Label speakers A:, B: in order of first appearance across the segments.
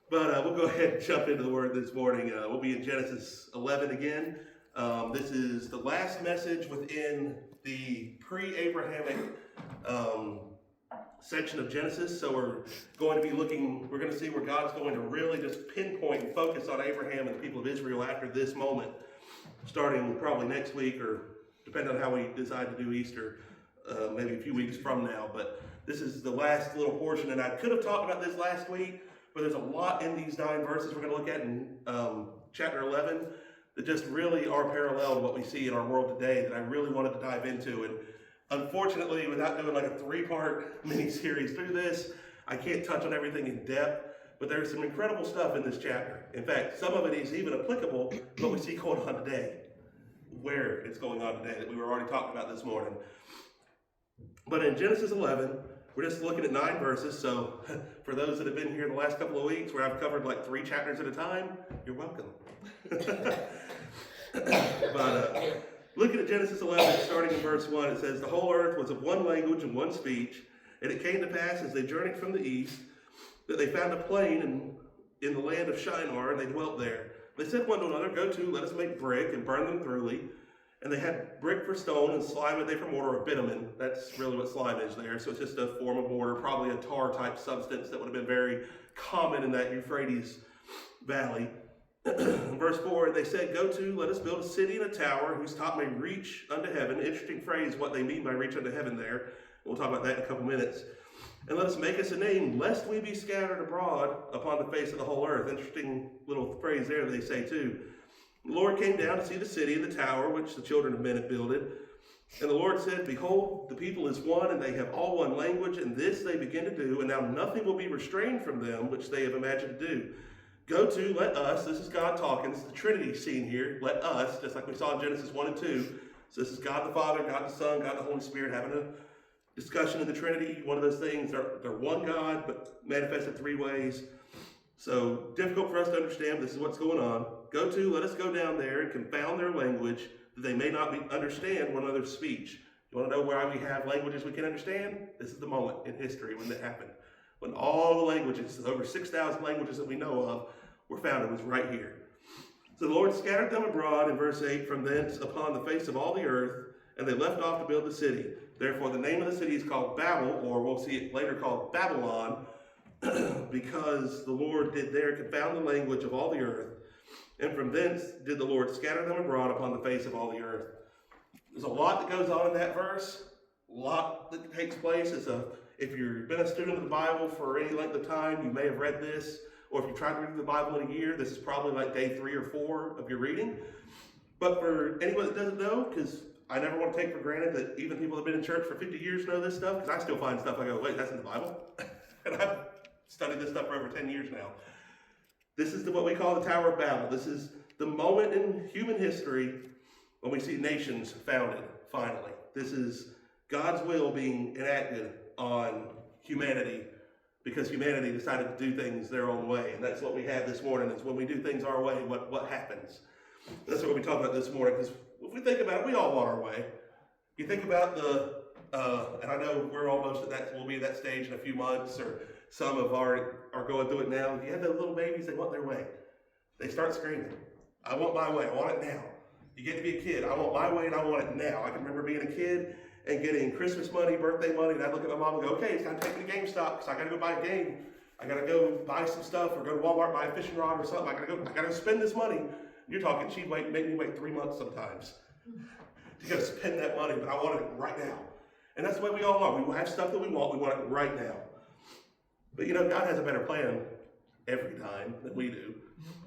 A: But we'll go ahead and jump into the Word this morning. We'll be in Genesis 11 again. This is the last message within the pre-Abrahamic section of Genesis. So we're going to be we're going to see where God's going to really just pinpoint and focus on Abraham and the people of Israel after this moment, starting probably next week or depending on how we decide to do Easter, maybe a few weeks from now. But this is the last little portion, and I could have talked about this last week, but there's a lot in these 9 verses we're going to look at in chapter 11 that just really are parallel to what we see in our world today that I really wanted to dive into. And unfortunately, without doing like a 3-part mini-series through this, I can't touch on everything in depth, but there's some incredible stuff in this chapter. In fact, some of it is even applicable to what we see going on today, where it's going on today that we were already talking about this morning. But in Genesis 11, we're just looking at 9 verses, so for those that have been here the last couple of weeks where I've covered like 3 chapters at a time, you're welcome. But looking at Genesis 11, starting in verse 1, it says, "The whole earth was of one language and one speech, and it came to pass as they journeyed from the east, that they found a plain in the land of Shinar, and they dwelt there. They said one to another, 'Go to, let us make brick, and burn them thoroughly.' And they had brick for stone, and slime had they for mortar, or bitumen." That's really what slime is there. So it's just a form of mortar, probably a tar-type substance that would have been very common in that Euphrates valley. Verse 4, "They said, 'Go to, let us build a city and a tower, whose top may reach unto heaven.'" Interesting phrase, what they mean by reach unto heaven there. We'll talk about that in a couple minutes. "And let us make us a name, lest we be scattered abroad upon the face of the whole earth." Interesting little phrase there they say too. "The Lord came down to see the city and the tower, which the children of men had builded. And the Lord said, Behold, the people is one, and they have all one language, and this they begin to do, and now nothing will be restrained from them, which they have imagined to do. Go to, let us," this is God talking, this is the Trinity scene here, let us, just like we saw in Genesis 1 and 2. So this is God the Father, God the Son, God the Holy Spirit having a discussion of the Trinity. One of those things, they're one God, but manifested 3 ways. So difficult for us to understand, this is what's going on. "Go to, let us go down there and confound their language, that they may not understand one another's speech." You want to know why we have languages we can understand? This is the moment in history when that happened. When all the languages, over 6,000 languages that we know of, were found. It was right here. "So the Lord scattered them abroad," in verse 8, "from thence upon the face of all the earth, and they left off to build the city. Therefore the name of the city is called Babel," or we'll see it later called Babylon, "because the Lord did there confound the language of all the earth. And from thence did the Lord scatter them abroad upon the face of all the earth." There's a lot that goes on in that verse, a lot that takes place. If you've been a student of the Bible for any length of time, you may have read this, or if you tried to read the Bible in a year, this is probably like day 3 or 4 of your reading. But for anyone that doesn't know, because I never want to take for granted that even people that have been in church for 50 years know this stuff, because I still find stuff I go, wait, that's in the Bible? And I've studied this stuff for over 10 years now. This is what we call the Tower of Babel. This is the moment in human history when we see nations founded, finally. This is God's will being enacted on humanity because humanity decided to do things their own way. And that's what we have this morning, is when we do things our way, what happens. That's what we talk about this morning, because if we think about it, we all want our way. You think about and I know we're almost at that, we'll be at that stage in a few months, or some of are going through it now. You have those little babies, they want their way. They start screaming, "I want my way, I want it now." You get to be a kid, "I want my way and I want it now." I can remember being a kid and getting Christmas money, birthday money, and I'd look at my mom and go, "Okay, it's time to take me to GameStop because I gotta go buy a game. I gotta go buy some stuff, or go to Walmart, buy a fishing rod or something. I gotta spend this money." You're talking, she'd make me wait 3 months sometimes to go spend that money, but I want it right now. And that's the way we all are. We have stuff that we want it right now. But God has a better plan every time than we do.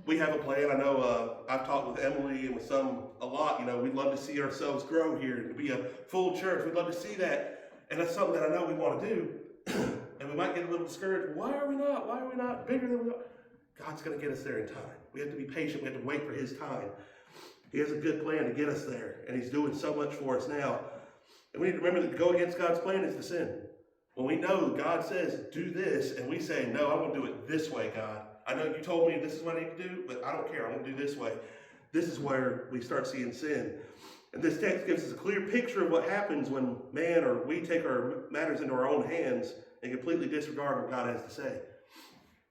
A: We have a plan. I know I've talked with Emily and with some a lot. We'd love to see ourselves grow here and to be a full church. We'd love to see that. And that's something that I know we want to do. And we might get a little discouraged. Why are we not bigger than we are? God's going to get us there in time. We have to be patient. We have to wait for his time. He has a good plan to get us there. And he's doing so much for us now. And we need to remember that to go against God's plan is to sin. When we know God says, "Do this," and we say, "No, I want to do it this way, God. I know you told me this is what I need to do, but I don't care. I want to do this way." This is where we start seeing sin. And this text gives us a clear picture of what happens when man or we take our matters into our own hands and completely disregard what God has to say.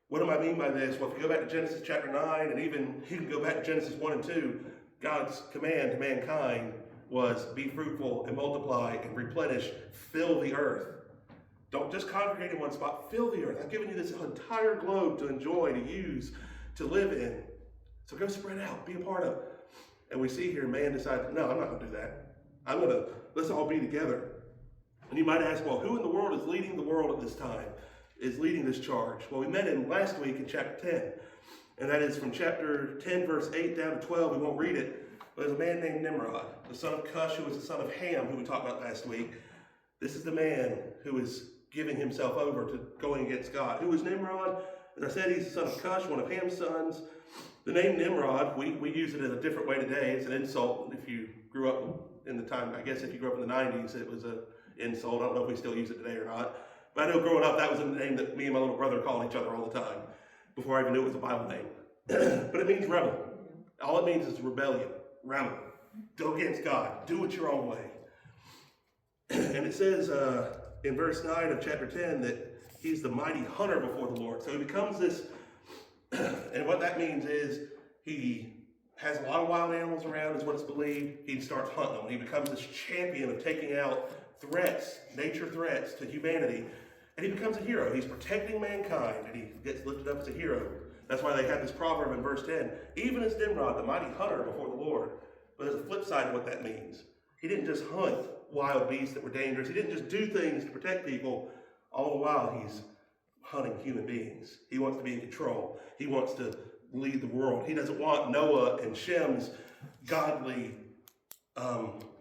A: What do I mean by this? Well, if you go back to Genesis chapter 9, and even you can go back to Genesis 1 and 2, God's command to mankind was be fruitful and multiply and replenish, fill the earth. Don't just congregate in one spot, fill the earth. I've given you this entire globe to enjoy, to use, to live in. So go spread out, be a part of it. And we see here, man decided, no, I'm not going to do that. Let's all be together. And you might ask, well, who in the world is leading the world at this time, is leading this charge? Well, we met him last week in chapter 10. And that is from chapter 10, verse 8 down to 12. We won't read it. But there's a man named Nimrod, the son of Cush, who was the son of Ham, who we talked about last week. This is the man who is giving himself over to going against God. Who is Nimrod? As I said, he's the son of Cush, one of Ham's sons. The name Nimrod, we use it in a different way today. It's an insult. If you grew up in the time, I guess if you grew up in the 90s, it was an insult. I don't know if we still use it today or not. But I know growing up, that was a name that me and my little brother called each other all the time, before I even knew it was a Bible name. But it means rebel. All it means is rebellion, rebel. Go against God. Do it your own way. And it says in verse 9 of chapter 10 that he's the mighty hunter before the Lord. So he becomes this, and what that means is he has a lot of wild animals around, is what it's believed. He starts hunting them. He becomes this champion of taking out threats, nature threats to humanity. And he becomes a hero. He's protecting mankind, and he gets lifted up as a hero. That's why they have this proverb in verse 10, even as Nimrod, the mighty hunter before the Lord. But there's a flip side of what that means. He didn't just hunt wild beasts that were dangerous. He didn't just do things to protect people. All the while, he's hunting human beings. He wants to be in control. He wants to lead the world. He doesn't want Noah and Shem's godly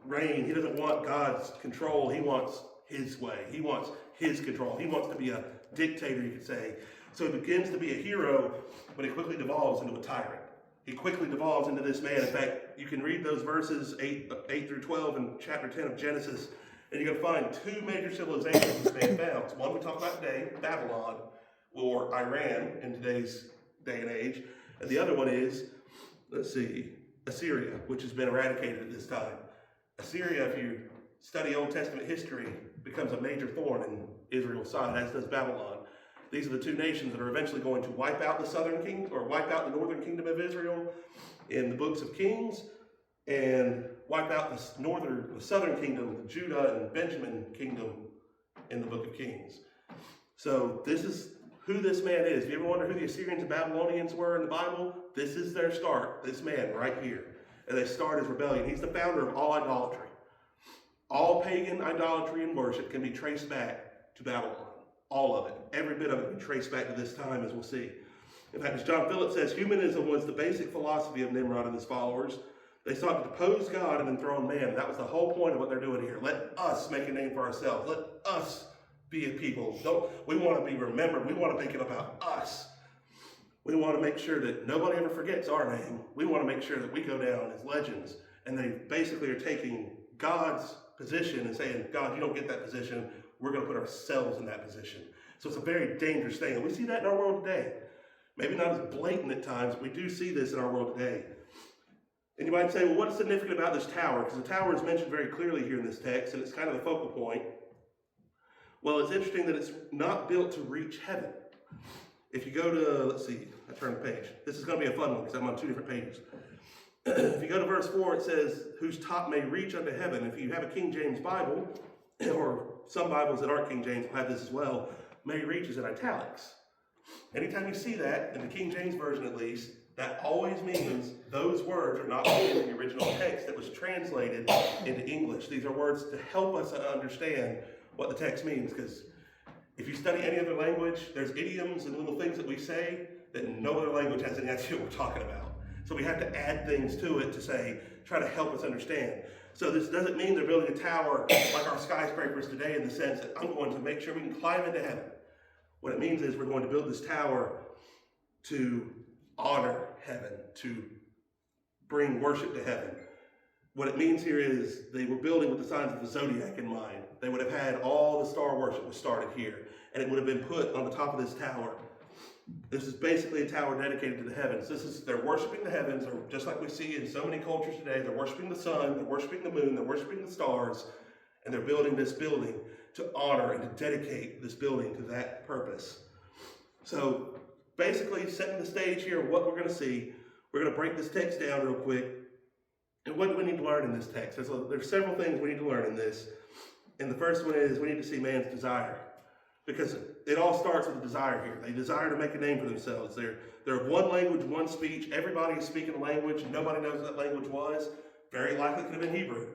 A: reign. He doesn't want God's control. He wants his way. He wants his control. He wants to be a dictator, you could say. So he begins to be a hero, but he quickly devolves into a tyrant. He quickly devolves into this man. In fact, you can read those verses 8 through 12 in chapter 10 of Genesis, and you're going to find two major civilizations this man founds. One we talk about today, Babylon, or Iran in today's day and age. And the other one is, Assyria, which has been eradicated at this time. Assyria, if you study Old Testament history, becomes a major thorn in Israel's side, as does Babylon. These are the two nations that are eventually going to wipe out the southern kingdom, or wipe out the northern kingdom of Israel in the books of Kings, and wipe out the southern kingdom, the Judah and Benjamin kingdom in the book of Kings. So this is who this man is. If you ever wonder who the Assyrians and Babylonians were in the Bible, this is their start, this man right here. And they start as rebellion. He's the founder of all idolatry. All pagan idolatry and worship can be traced back to Babylon. All of it. Every bit of it can be traced back to this time, as we'll see. In fact, as John Phillips says, humanism was the basic philosophy of Nimrod and his followers. They sought to depose God and enthrone man. That was the whole point of what they're doing here. Let us make a name for ourselves. Let us be a people. We want to be remembered. We want to make it about us. We want to make sure that nobody ever forgets our name. We want to make sure that we go down as legends. And they basically are taking God's position and saying, God, you don't get that position. We're going to put ourselves in that position. So it's a very dangerous thing. And we see that in our world today. Maybe not as blatant at times, but we do see this in our world today. And you might say, well, what's significant about this tower? Because the tower is mentioned very clearly here in this text, and it's kind of the focal point. Well, it's interesting that it's not built to reach heaven. If you go to, let's see, I turned the page. This is going to be a fun one because I'm on two different pages. If you go to verse 4, it says, whose top may reach unto heaven. If you have a King James Bible, or some Bibles that aren't King James will have this as well, may reach is in italics. Anytime you see that, in the King James Version at least, that always means those words are not in the original text that was translated into English. These are words to help us understand what the text means, because if you study any other language, there's idioms and little things that we say that no other language has any idea what we're talking about. So we have to add things to it to say, try to help us understand. So this doesn't mean they're building a tower like our skyscrapers today in the sense that I'm going to make sure we can climb into heaven. What it means is we're going to build this tower to honor heaven, to bring worship to heaven. What it means here is they were building with the signs of the zodiac in mind. They would have had all the star worship was started here, and it would have been put on the top of this tower. This is basically a tower dedicated to the heavens. They're worshiping the heavens, or just like we see in so many cultures today, they're worshiping the sun, they're worshiping the moon, they're worshiping the stars, and they're building this building to honor and to dedicate this building to that purpose. So basically setting the stage here of what we're going to see. We're going to break this text down real quick. And what do we need to learn in this text? There's several things we need to learn in this. And the first one is we need to see man's desire. Because it all starts with a desire here. They desire to make a name for themselves. They're of one language, one speech. Everybody is speaking a language. Nobody knows what that language was. Very likely it could have been Hebrew.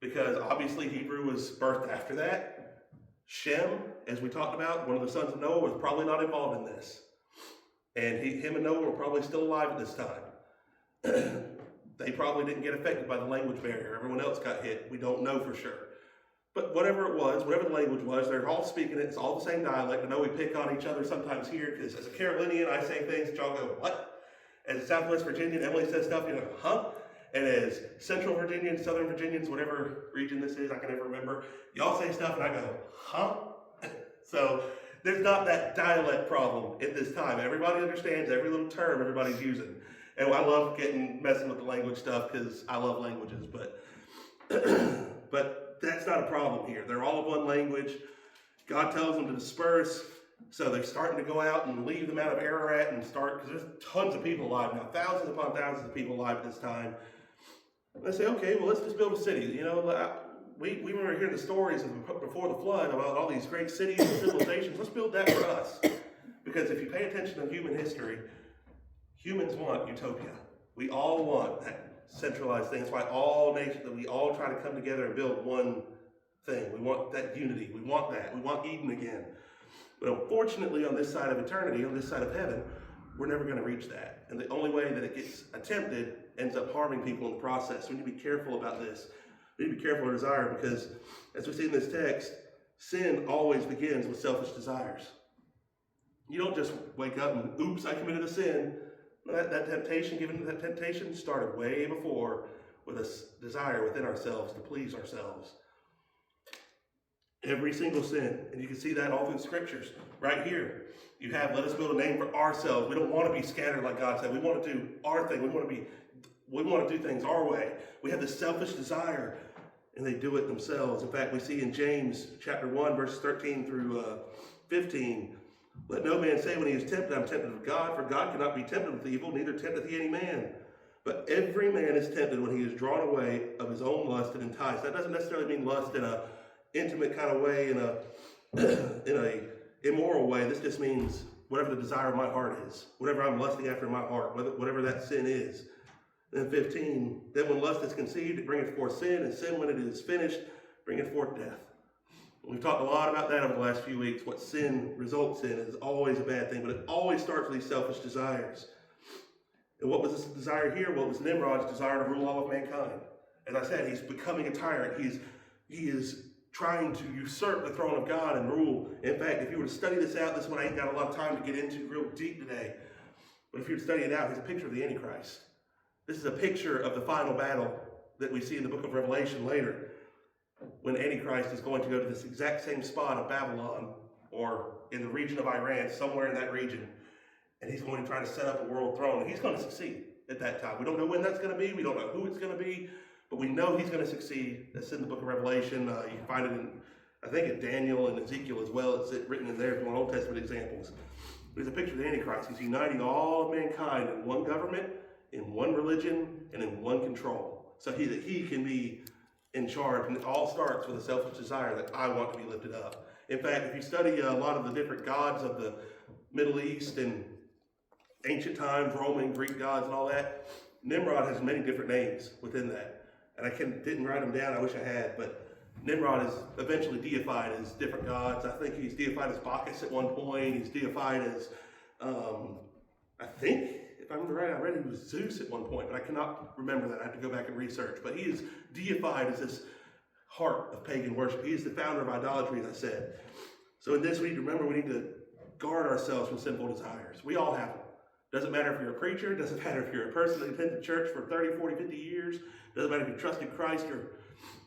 A: Because obviously Hebrew was birthed after that. Shem, as we talked about, one of the sons of Noah, was probably not involved in this. And him and Noah were probably still alive at this time. They probably didn't get affected by the language barrier. Everyone else got hit. We don't know for sure. But whatever it was, whatever the language was, they're all speaking it. It's all the same dialect. I know we pick on each other sometimes here because as a Carolinian, I say things that y'all go, what? As a Southwest Virginian, Emily says stuff, you know, huh? And as Central Virginians, Southern Virginians, whatever region this is, I can never remember, y'all say stuff and I go, huh? So there's not that dialect problem at this time. Everybody understands every little term everybody's using. And I love messing with the language stuff because I love languages, but that's not a problem here. They're all of one language. God tells them to disperse, so they're starting to go out and leave them out of Ararat and start, because there's tons of people alive now, thousands upon thousands of people alive at this time. And they say, okay, well, let's just build a city. You know, we remember hearing the stories before the flood about all these great cities and civilizations. Let's build that for us. Because if you pay attention to human history, humans want utopia. We all want that centralized thing. That's why all nations, that we all try to come together and build one thing. We want that unity. We want that. We want Eden again. But unfortunately, on this side of eternity, on this side of heaven, we're never going to reach that. And the only way that it gets attempted ends up harming people in the process. We need to be careful about this. We need to be careful of our desire because, as we see in this text, sin always begins with selfish desires. You don't just wake up and, oops, I committed a sin. That temptation started way before with a desire within ourselves to please ourselves. Every single sin, and you can see that all through the scriptures. Right here, you have, let us build a name for ourselves. We don't want to be scattered like God said. We want to do our thing. We want to do things our way. We have this selfish desire, and they do it themselves. In fact, we see in James chapter 1, verses 13 through 15, let no man say when he is tempted, I'm tempted of God, for God cannot be tempted with evil, neither tempteth he any man. But every man is tempted when he is drawn away of his own lust and enticed. That doesn't necessarily mean lust in a intimate kind of way, in a immoral way. This just means whatever the desire of my heart is, whatever I'm lusting after in my heart, whatever that sin is. Then 15, then when lust is conceived, it bringeth forth sin, and sin, when it is finished, bringeth forth death. We've talked a lot about that over the last few weeks. What sin results in is always a bad thing, but it always starts with these selfish desires. And what was this desire here? Well, it was Nimrod's desire to rule all of mankind. As I said, he's becoming a tyrant. He is trying to usurp the throne of God and rule. In fact, if you were to study this out, this one I ain't got a lot of time to get into real deep today, but if you were to study it out, he's a picture of the Antichrist. This is a picture of the final battle that we see in the book of Revelation later, when Antichrist is going to go to this exact same spot of Babylon, or in the region of Iran, somewhere in that region, and he's going to try to set up a world throne, and he's going to succeed at that time. We don't know when that's going to be, we don't know who it's going to be, but we know he's going to succeed. That's in the book of Revelation. You can find it in, I think, in Daniel and Ezekiel as well. It's written in there if you want Old Testament examples. There's a picture of the Antichrist. He's uniting all of mankind in one government, in one religion, and in one control, so that he can be in charge. And it all starts with a selfish desire that I want to be lifted up. In fact, if you study a lot of the different gods of the Middle East and ancient times, Roman, Greek gods and all that, Nimrod has many different names within that. And I didn't write them down, I wish I had, but Nimrod is eventually deified as different gods. I think he's deified as Bacchus at one point. He's deified as, I think, if I'm right, I read he was Zeus at one point, but I cannot remember that. I have to go back and research. But he is deified as this heart of pagan worship. He is the founder of idolatry, as I said. So in this, we need to remember we need to guard ourselves from sinful desires. We all have them. Doesn't matter if you're a preacher. Doesn't matter if you're a person that attended church for 30, 40, 50 years. Doesn't matter if you trusted Christ or,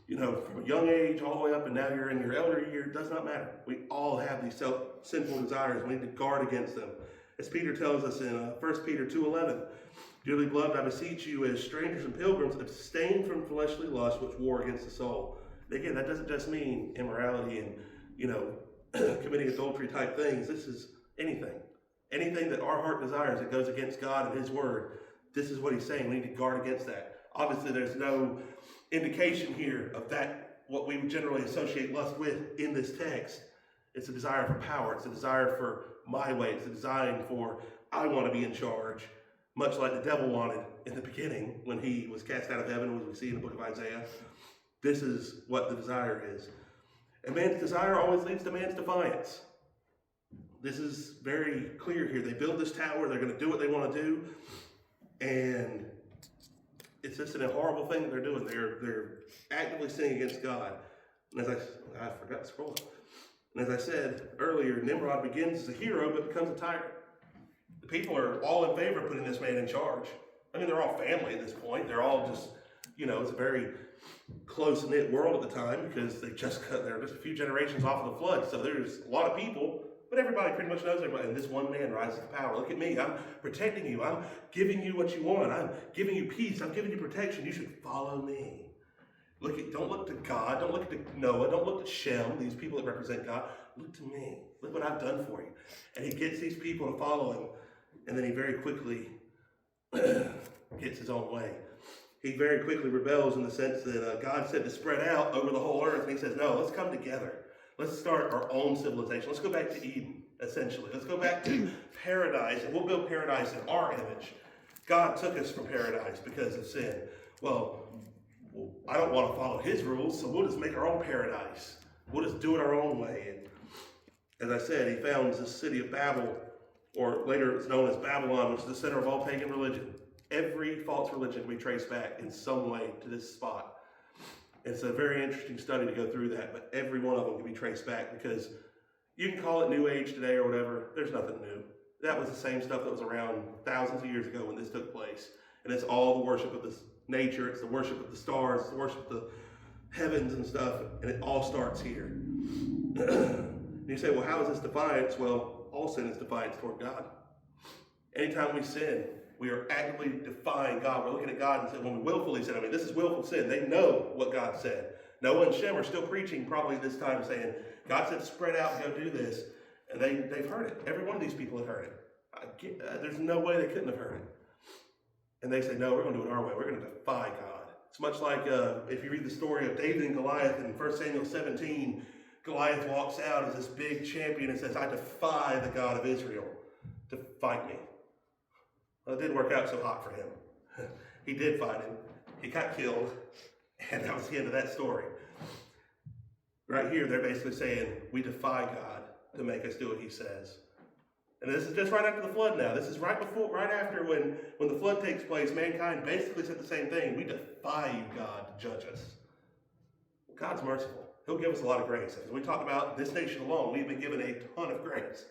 A: from a young age all the way up and now you're in your elder year. It does not matter. We all have these sinful desires. We need to guard against them. As Peter tells us in 1 Peter 2:11, dearly beloved, I beseech you as strangers and pilgrims, abstain from fleshly lusts which war against the soul. And again, that doesn't just mean immorality and, committing adultery type things. This is anything. Anything that our heart desires that goes against God and his word, this is what he's saying. We need to guard against that. Obviously, there's no indication here of that, what we would generally associate lust with in this text. It's a desire for power. It's a desire for my way. It's a design for, I want to be in charge, much like the devil wanted in the beginning when he was cast out of heaven, as we see in the book of Isaiah. This is what the desire is. And man's desire always leads to man's defiance. This is very clear here. They build this tower. They're going to do what they want to do. And it's just a horrible thing that they're doing. They're actively sinning against God. And as I forgot to scroll. And as I said earlier, Nimrod begins as a hero but becomes a tyrant. The people are all in favor of putting this man in charge. I mean, they're all family at this point. They're all just, it's a very close-knit world at the time because they're just a few generations off of the flood. So there's a lot of people, but everybody pretty much knows everybody. And this one man rises to power. Look at me. I'm protecting you. I'm giving you what you want. I'm giving you peace. I'm giving you protection. You should follow me. Don't look to God. Don't look to Noah. Don't look to Shem, these people that represent God. Look to me. Look what I've done for you. And he gets these people to follow him. And then he very quickly gets his own way. He very quickly rebels in the sense that God said to spread out over the whole earth. And he says, no, let's come together. Let's start our own civilization. Let's go back to Eden, essentially. Let's go back to paradise, and we'll build paradise in our image. God took us from paradise because of sin. Well, I don't want to follow his rules, so we'll just make our own paradise. We'll just do it our own way. And as I said, he founds this city of Babel, or later it's known as Babylon, which is the center of all pagan religion. Every false religion we trace back in some way to this spot. It's a very interesting study to go through that, but every one of them can be traced back because you can call it New Age today or whatever. There's nothing new. That was the same stuff that was around thousands of years ago when this took place. And it's all the worship of this nature. It's the worship of the stars. It's the worship of the heavens and stuff. And it all starts here. And you say, well, how is this defiance? Well, all sin is defiance toward God. Anytime we sin, we are actively defying God. We're looking at God and saying, when we willfully sin, this is willful sin. They know what God said. Noah and Shem are still preaching probably this time saying, God said spread out and go do this. And they've heard it. Every one of these people have heard it. There's no way they couldn't have heard it. And they say, no, we're going to do it our way. We're going to defy God. It's much like if you read the story of David and Goliath in 1 Samuel 17, Goliath walks out as this big champion and says, I defy the God of Israel to fight me. Well, it didn't work out so hot for him. He did fight him. He got killed. And that was the end of that story. Right here, they're basically saying, we defy God to make us do what he says. And this is just right after the flood now. This is right after when the flood takes place, mankind basically said the same thing. We defy you, God, to judge us. God's merciful. He'll give us a lot of grace. As we talk about this nation alone, we've been given a ton of grace.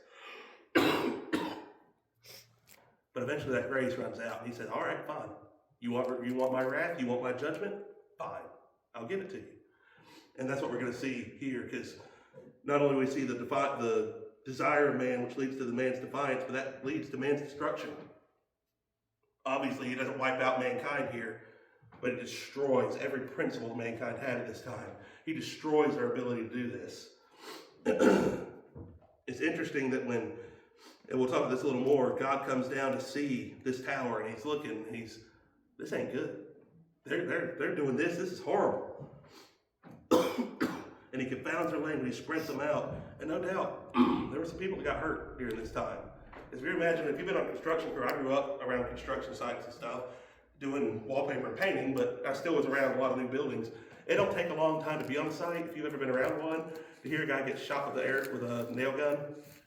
A: But eventually that grace runs out. And he says, all right, fine. You want my wrath? You want my judgment? Fine. I'll give it to you. And that's what we're going to see here, because not only do we see the desire of man, which leads to the man's defiance, but that leads to man's destruction. Obviously, he doesn't wipe out mankind here, but it destroys every principle mankind had at this time. He destroys their ability to do this. It's interesting that when, and we'll talk about this a little more, God comes down to see this tower, and he's looking, and this ain't good. They're doing this. This is horrible. And he confounds their language. He spreads them out. And no doubt, there were some people that got hurt during this time. If you imagine, if you've been on a construction crew, I grew up around construction sites and stuff, doing wallpaper and painting, but I still was around a lot of new buildings. It don't take a long time to be on site. If you've ever been around one, to hear a guy get shot with a nail gun,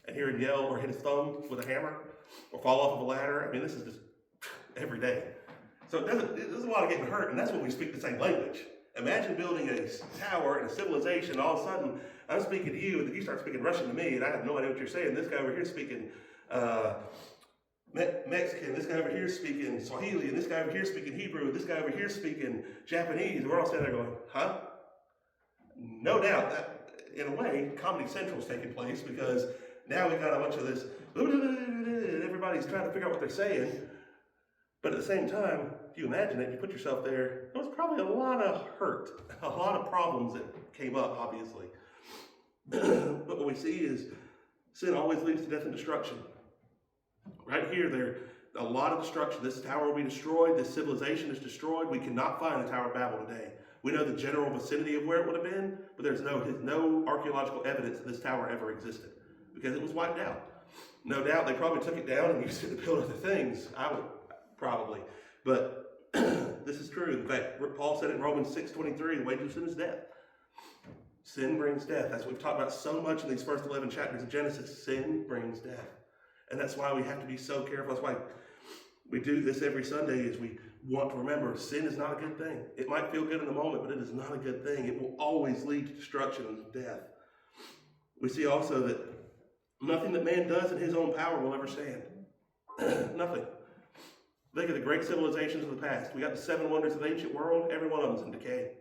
A: and hear him yell or hit his thumb with a hammer, or fall off of a ladder. This is just every day. So there's a lot of getting hurt, and that's when we speak the same language. Imagine building a tower and a civilization, all of a sudden, I'm speaking to you, and then you start speaking Russian to me, and I have no idea what you're saying. This guy over here speaking Mexican, this guy over here speaking Swahili, and this guy over here speaking Hebrew, and this guy over here speaking Japanese, and we're all standing there going, huh? No doubt that, in a way, Comedy Central is taking place, because now we've got a bunch of this, and everybody's trying to figure out what they're saying. But at the same time, if you imagine it, you put yourself there, there was probably a lot of hurt, a lot of problems that came up, obviously. But what we see is sin always leads to death and destruction. Right here, there a lot of destruction. This tower will be destroyed. This civilization is destroyed. We cannot find the Tower of Babel today. We know the general vicinity of where it would have been, but there's no archaeological evidence that this tower ever existed because it was wiped out. No doubt they probably took it down and used it to build other things. I would probably, but this is true. In fact, Paul said in Romans 6:23, the wages of sin is death. Sin brings death. That's what we've talked about so much in these first 11 chapters of Genesis. Sin brings death. And that's why we have to be so careful. That's why we do this every Sunday, is we want to remember sin is not a good thing. It might feel good in the moment, but it is not a good thing. It will always lead to destruction and death. We see also that nothing that man does in his own power will ever stand. Nothing. Think of the great civilizations of the past. We got the 7 wonders of the ancient world. Every one of them's in decay.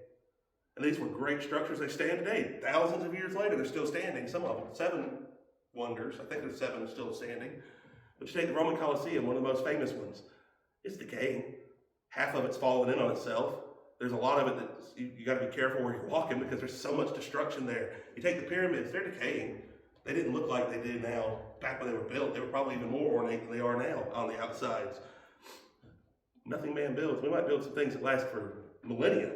A: And these were great structures. They stand today. Thousands of years later, they're still standing. Some of them. 7 wonders. I think there's 7 still standing. But you take the Roman Colosseum, one of the most famous ones. It's decaying. Half of it's fallen in on itself. There's a lot of it that you got to be careful where you're walking because there's so much destruction there. You take the pyramids, they're decaying. They didn't look like they did now back when they were built. They were probably even more ornate than they are now on the outsides. Nothing man builds. We might build some things that last for millennia,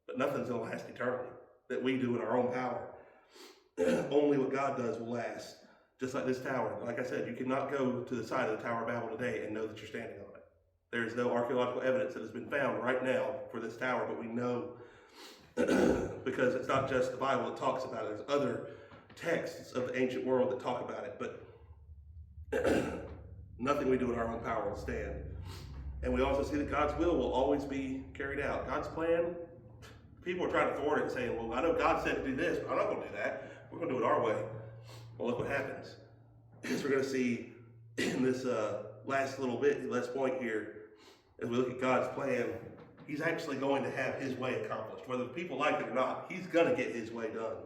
A: but nothing's going to last eternally that we do in our own power. Only what God does will last. Just like this tower. Like I said, you cannot go to the side of the Tower of Babel today and know that you're standing on it. There is no archaeological evidence that has been found right now for this tower, but we know because it's not just the Bible that talks about it. There's other texts of the ancient world that talk about it, but nothing we do in our own power will stand. And we also see that God's will always be carried out. God's plan, people are trying to thwart it and saying, well, I know God said to do this, but I'm not going to do that. We're going to do it our way. Well, look what happens. As we're going to see in this last point here, as we look at God's plan, he's actually going to have his way accomplished. Whether the people like it or not, he's going to get his way done.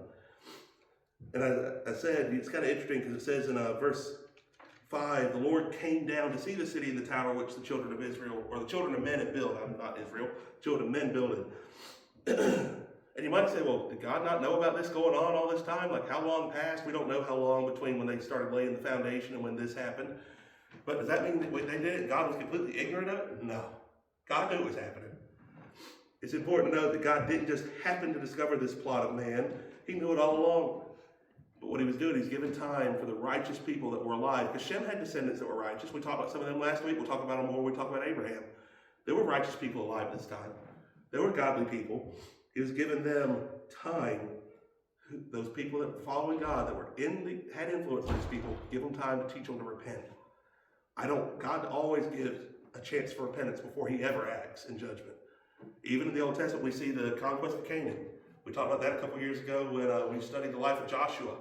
A: And I said, it's kind of interesting because it says in verse 5, the Lord came down to see the city and the tower which the children of Israel, or the children of men had built. I'm not Israel, children of men built it. And you might say, well, did God not know about this going on all this time? Like, how long passed? We don't know how long between when they started laying the foundation and when this happened. But does that mean that when they did it, God was completely ignorant of it? No. God knew it was happening. It's important to note that God didn't just happen to discover this plot of man. He knew it all along. But what he was doing, he's given time for the righteous people that were alive. Because Shem had descendants that were righteous. We talked about some of them last week. We'll talk about them more when we talk about Abraham. There were righteous people alive this time. There were godly people. He was giving them time. Those people that were following God, that were had influence on these people, give them time to teach them to repent. God always gives a chance for repentance before he ever acts in judgment. Even in the Old Testament, we see the conquest of Canaan. We talked about that a couple years ago when we studied the life of Joshua.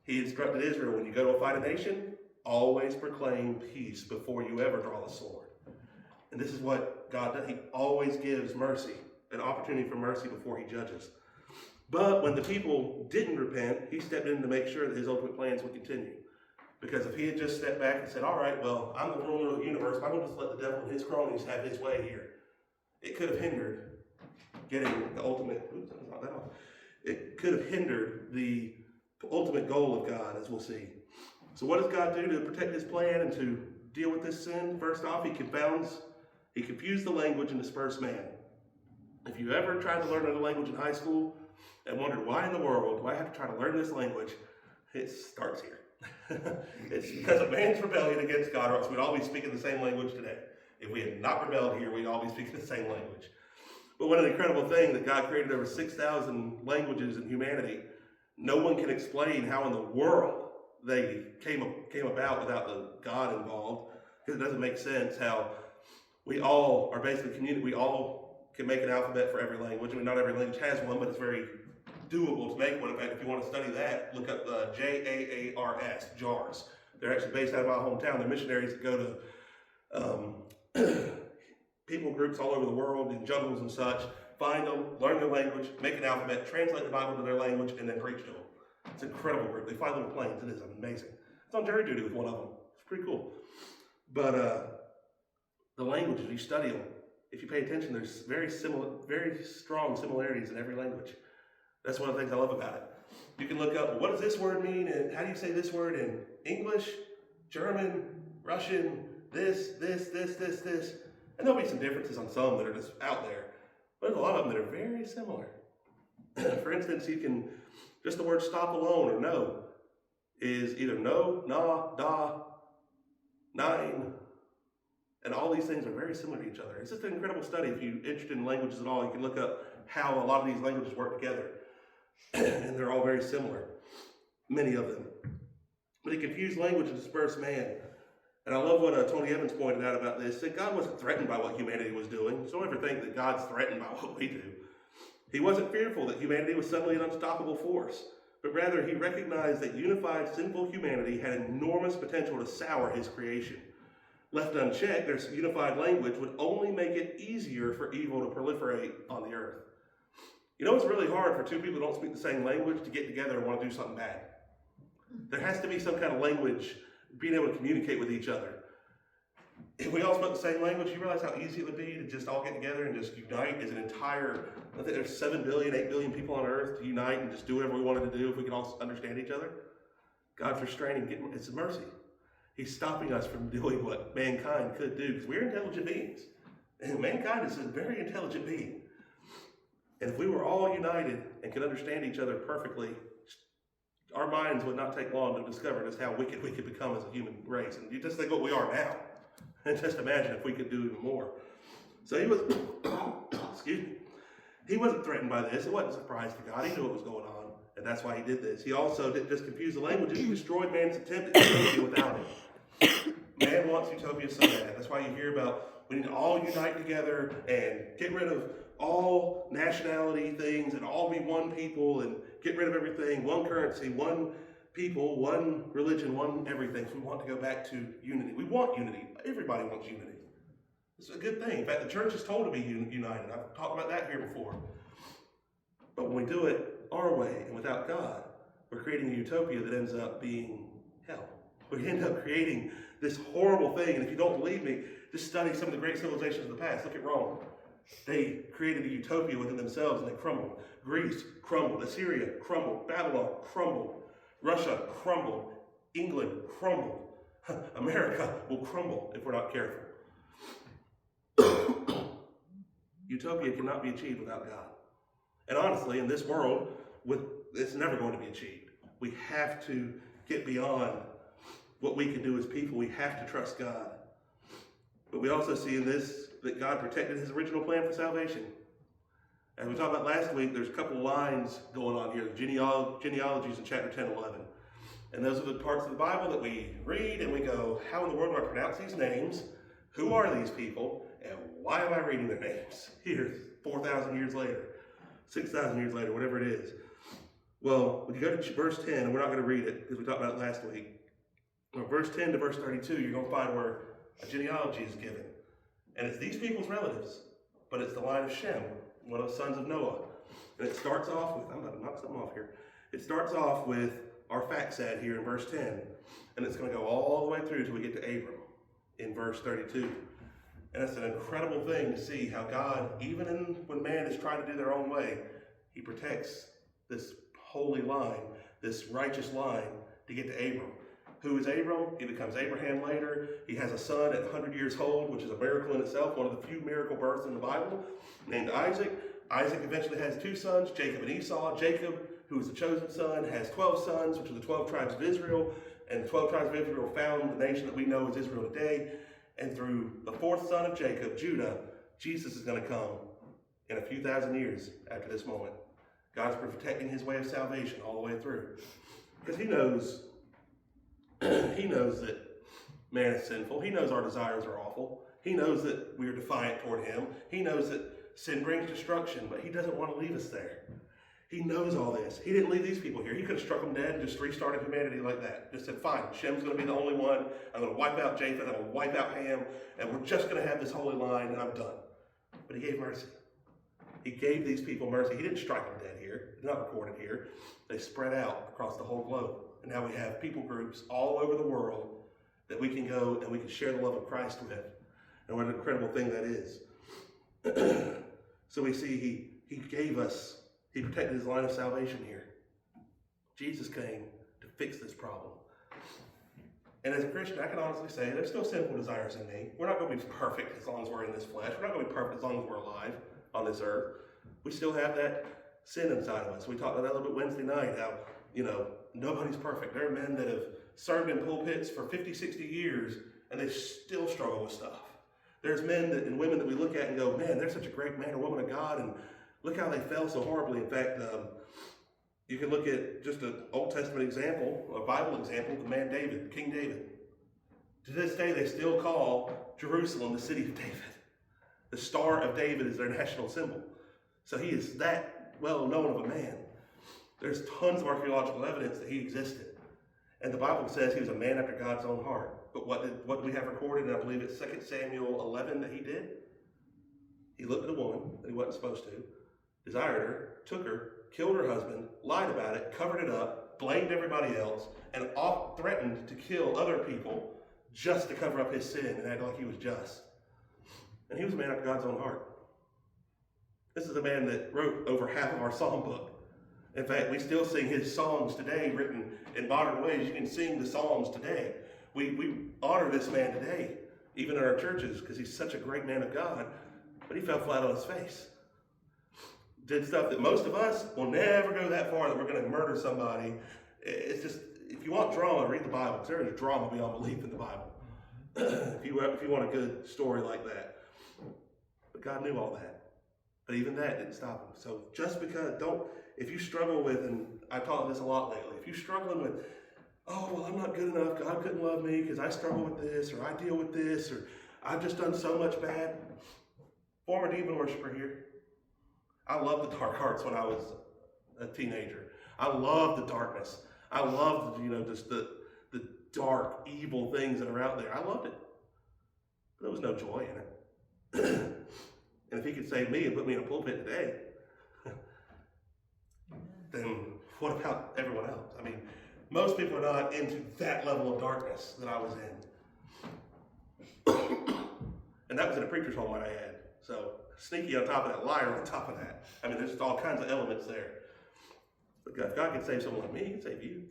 A: He instructed Israel, when you go to fight a nation, always proclaim peace before you ever draw the sword. And this is what God does. He always gives mercy, an opportunity for mercy before he judges. But when the people didn't repent, he stepped in to make sure that his ultimate plans would continue. Because if he had just stepped back and said, all right, well, I'm the ruler of the universe, I'm going to just let the devil and his cronies have his way here, it could have hindered getting the ultimate, it could have hindered the ultimate goal of God, as we'll see. So what does God do to protect his plan and to deal with this sin? First off, he confused the language and dispersed man. If you ever tried to learn another language in high school and wondered, why in the world do I have to try to learn this language? It starts here. It's because of man's rebellion against God, or else we'd all be speaking the same language today. If we had not rebelled here, we'd all be speaking the same language. But one of the incredible things that God created over 6,000 languages in humanity, no one can explain how in the world they came about without the God involved, because it doesn't make sense how we all are basically community. We all can make an alphabet for every language. I mean, not every language has one, but it's very doable to make one. In fact, if you want to study that, look up JAARS, JARS. They're actually based out of my hometown. They're missionaries that go to people groups all over the world in jungles and such, find them, learn their language, make an alphabet, translate the Bible to their language, and then preach to them. It's an incredible group. They fly little planes. It is amazing. It's on jury duty with one of them. It's pretty cool. But the languages, you study them. If you pay attention, there's very strong similarities in every language. That's one of the things I love about it. You can look up, well, what does this word mean, and how do you say this word in English, German, Russian, this. And there'll be some differences on some that are just out there. But there's a lot of them that are very similar. For instance, just the word stop alone or no is either no, na, da, nine, and all these things are very similar to each other. It's just an incredible study. If you're interested in languages at all, you can look up how a lot of these languages work together. And they're all very similar, many of them. But he confused language and dispersed man. And I love what Tony Evans pointed out about this, that God wasn't threatened by what humanity was doing. So don't ever think that God's threatened by what we do. He wasn't fearful that humanity was suddenly an unstoppable force, but rather he recognized that unified sinful humanity had enormous potential to sour his creation. Left unchecked, their unified language would only make it easier for evil to proliferate on the earth. You know, it's really hard for two people who don't speak the same language to get together and want to do something bad. There has to be some kind of language, being able to communicate with each other. If we all spoke the same language, you realize how easy it would be to just all get together and just unite as an entire, I think there's 7 billion, 8 billion people on earth to unite and just do whatever we wanted to do if we could all understand each other. God's restraining, it's a mercy. He's stopping us from doing what mankind could do, because we're intelligent beings. And mankind is a very intelligent being. And if we were all united and could understand each other perfectly, our minds would not take long to discover just how wicked we could become as a human race. And you just think what we are now. And just imagine if we could do even more. So he was, excuse me, he wasn't threatened by this. It wasn't a surprise to God. He knew what was going on. And that's why he did this. He also didn't just confuse the languages. He destroyed man's attempt at utopia without him. Man wants utopia so bad. That's why you hear about we need to all unite together and get rid of all nationality things and all be one people and get rid of everything, one currency, one people, one religion, one everything. So we want to go back to unity. We want unity. Everybody wants unity. It's a good thing. In fact, the church is told to be united. I've talked about that here before. But when we do it our way and without God, we're creating a utopia that ends up being hell. We end up creating this horrible thing. And if you don't believe me, just study some of the great civilizations of the past. Look at Rome. They created a utopia within themselves and they crumbled. Greece crumbled. Assyria crumbled. Babylon crumbled. Russia crumbled. England crumbled. America will crumble if we're not careful. Utopia cannot be achieved without God. And honestly, in this world, it's never going to be achieved. We have to get beyond what we can do as people. We have to trust God. But we also see in this that God protected his original plan for salvation. As we talked about last week, there's a couple of lines going on here, the genealogies in chapter 10 and 11. And those are the parts of the Bible that we read and we go, how in the world do I pronounce these names? Who are these people? And why am I reading their names? Here, 4,000 years later, 6,000 years later, whatever it is. Well, when you go to verse 10, and we're not going to read it because we talked about it last week. From verse 10 to verse 32, you're going to find where a genealogy is given. And it's these people's relatives, but it's the line of Shem, one of the sons of Noah. And it starts off with, I'm about to knock something off here. It starts off with our fact set here in verse 10. And it's going to go all the way through till we get to Abram in verse 32. And it's an incredible thing to see how God, even when man is trying to do their own way, he protects this holy line, this righteous line to get to Abram. Who is Abram? He becomes Abraham later. He has a son at 100 years old, which is a miracle in itself, one of the few miracle births in the Bible, named Isaac. Isaac eventually has 2 sons, Jacob and Esau. Jacob, who is the chosen son, has 12 sons, which are the 12 tribes of Israel. And the 12 tribes of Israel found the nation that we know as Israel today. And through the 4th son of Jacob, Judah, Jesus is going to come in a few thousand years after this moment. God's protecting his way of salvation all the way through. Because he knows that man is sinful. He knows our desires are awful. He knows that we are defiant toward him. He knows that sin brings destruction, but he doesn't want to leave us there. He knows all this. He didn't leave these people here. He could have struck them dead and just restarted humanity like that. Just said, fine, Shem's going to be the only one. I'm going to wipe out Japheth. I'm going to wipe out Ham. And we're just going to have this holy line and I'm done. But he gave mercy. He gave these people mercy. He didn't strike them dead here. It's not recorded here. They spread out across the whole globe. And now we have people groups all over the world that we can go and we can share the love of Christ with. And what an incredible thing that is. So we see he gave us, he protected his line of salvation here. Jesus came to fix this problem. And as a Christian, I can honestly say there's still sinful desires in me. We're not going to be perfect as long as we're in this flesh. We're not going to be perfect as long as we're alive on this earth. We still have that sin inside of us. We talked about that a little bit Wednesday night, how, nobody's perfect. There are men that have served in pulpits for 50, 60 years, and they still struggle with stuff. There's men and women that we look at and go, man, they're such a great man or woman of God, and look how they fell so horribly. In fact, you can look at just an Old Testament example, a Bible example, the man David, King David. To this day, they still call Jerusalem the city of David. The Star of David is their national symbol. So he is that well known of a man. There's tons of archaeological evidence that he existed. And the Bible says he was a man after God's own heart. But what do we have recorded? And I believe it's 2 Samuel 11 that he did. He looked at a woman that he wasn't supposed to, desired her, took her, killed her husband, lied about it, covered it up, blamed everybody else, and threatened to kill other people just to cover up his sin and act like he was just. And he was a man after God's own heart. This is a man that wrote over half of our psalm book. In fact, we still sing his songs today, written in modern ways. You can sing the psalms today. We honor this man today, even in our churches, because he's such a great man of God. But he fell flat on his face. Did stuff that most of us will never go that far, that we're going to murder somebody. It's just, if you want drama, read the Bible, because there is drama beyond belief in the Bible. if you want a good story like that. But God knew all that. But even that didn't stop him. So just because, if you struggle with, and I've taught this a lot lately, if you're struggling with, oh, well, I'm not good enough, God couldn't love me because I struggle with this, or I deal with this, or I've just done so much bad. Former demon worshiper here. I loved the dark arts when I was a teenager. I loved the darkness. I loved, just the dark, evil things that are out there. I loved it. But there was no joy in it. And if he could save me and put me in a pulpit today, then what about everyone else? I mean, most people are not into that level of darkness that I was in. And that was in a preacher's home, might I add. So, sneaky on top of that, liar on top of that. I mean, there's all kinds of elements there. But if God can save someone like me, he can save you.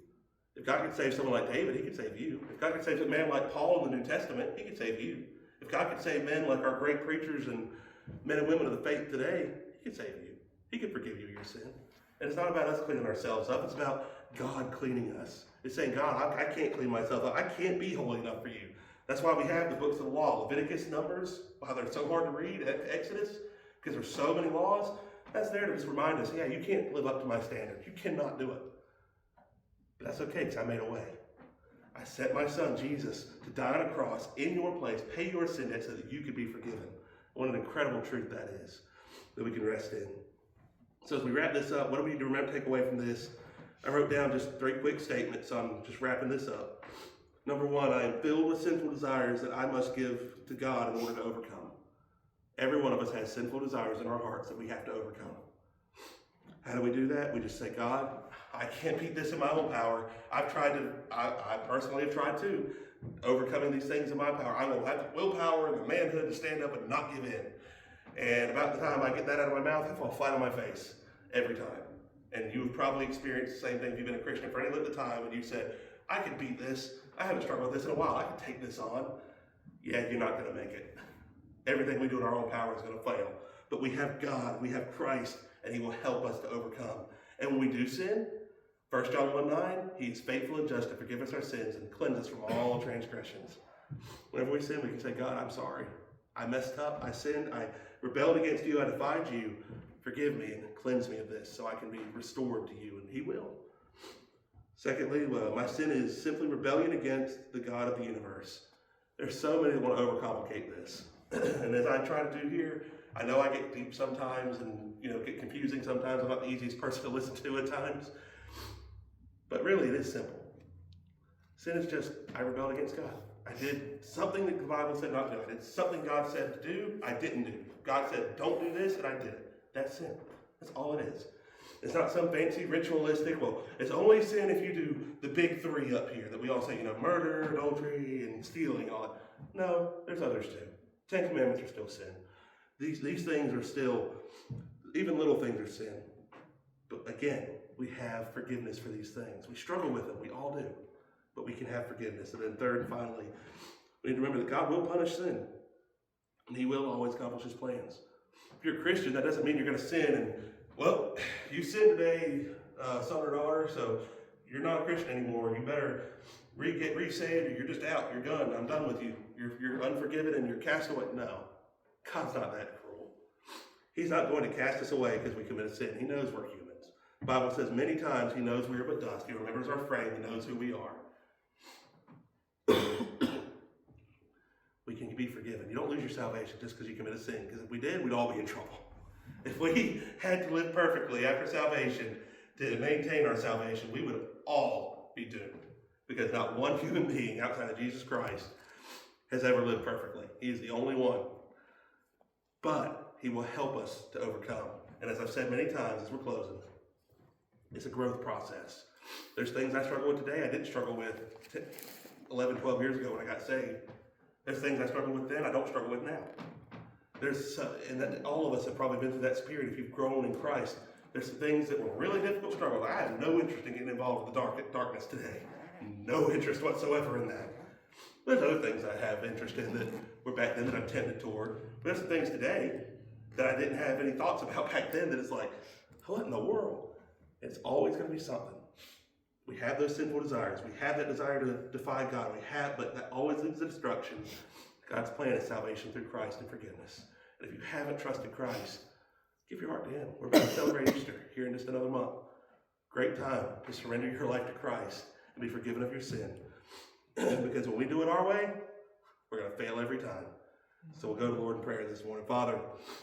A: If God can save someone like David, he can save you. If God can save a man like Paul in the New Testament, he can save you. If God can save men like our great preachers and men and women of the faith today, he can save you. He can forgive you your sin. And it's not about us cleaning ourselves up. It's about God cleaning us. It's saying, God, I can't clean myself up. I can't be holy enough for you. That's why we have the books of the law. Leviticus, Numbers, why they're so hard to read, Exodus, because there's so many laws. That's there to just remind us, yeah, you can't live up to my standards. You cannot do it. But that's okay, because I made a way. I sent my son, Jesus, to die on a cross in your place, pay your sin debt so that you could be forgiven. What an incredible truth that is, that we can rest in. So as we wrap this up, what do we need to remember to take away from this? I wrote down just 3 quick statements, so I'm just wrapping this up. Number 1, I am filled with sinful desires that I must give to God in order to overcome. Every one of us has sinful desires in our hearts that we have to overcome. How do we do that? We just say, God, I can't beat this in my own power. I personally have tried to, overcoming these things in my power. I will have the willpower and the manhood to stand up and not give in. And about the time I get that out of my mouth, I fall flat on my face every time. And you've probably experienced the same thing if you've been a Christian for any length of time, and you said, I can beat this. I haven't struggled with this in a while. I can take this on. Yeah, you're not going to make it. Everything we do in our own power is going to fail. But we have God, we have Christ, and he will help us to overcome. And when we do sin, 1 John 1:9, he is faithful and just to forgive us our sins and cleanse us from all transgressions. Whenever we sin, we can say, God, I'm sorry. I messed up. I sinned. I rebelled against you. I defied you. Forgive me and cleanse me of this so I can be restored to you. And he will. Secondly, my sin is simply rebellion against the God of the universe. There's so many that want to overcomplicate this. And as I try to do here, I know I get deep sometimes and get confusing sometimes. I'm not the easiest person to listen to at times. But really, it is simple. Sin is just, I rebelled against God. I did something that the Bible said not to do. I did something God said to do, I didn't do. God said, don't do this, and I did it. That's sin. That's all it is. It's not some fancy ritualistic, well, it's only sin if you do the big 3 up here that we all say, murder, adultery, and stealing, all that. No, there's others too. 10 Commandments are still sin. These things are still, even little things are sin. But again, we have forgiveness for these things. We struggle with them. We all do. but we can have forgiveness. And then third and finally, we need to remember that God will punish sin, and he will always accomplish his plans. If you're a Christian, that doesn't mean you're going to sin and, well, you sinned today, son or daughter, so you're not a Christian anymore. You better get resaved, or you're just out. You're done. I'm done with you. You're unforgiven and you're cast away. No, God's not that cruel. He's not going to cast us away because we committed sin. He knows we're humans. The Bible says many times he knows we are but dust. He remembers our frame. He knows who we are. We can be forgiven. You don't lose your salvation just because you committed sin, because if we did, we'd all be in trouble. If we had to live perfectly after salvation to maintain our salvation, we would all be doomed, because not one human being outside of Jesus Christ has ever lived perfectly. He is the only one. But he will help us to overcome. And as I've said many times as we're closing, it's a growth process. There's things I struggle with today I didn't struggle with 11, 12 years ago when I got saved. There's things I struggled with then I don't struggle with now. And that all of us have probably been through that period if you've grown in Christ. There's some things that were really difficult to struggle with. I have no interest in getting involved with the darkness today. No interest whatsoever in that. There's other things I have interest in that were back then that I'm tended toward. But there's some things today that I didn't have any thoughts about back then that it's like, what in the world? It's always going to be something. We have those sinful desires. We have that desire to defy God. But that always leads to destruction. God's plan is salvation through Christ and forgiveness. And if you haven't trusted Christ, give your heart to him. We're about to celebrate Easter here in just another month. Great time to surrender your life to Christ and be forgiven of your sin. Because when we do it our way, we're going to fail every time. So we'll go to the Lord in prayer this morning. Father,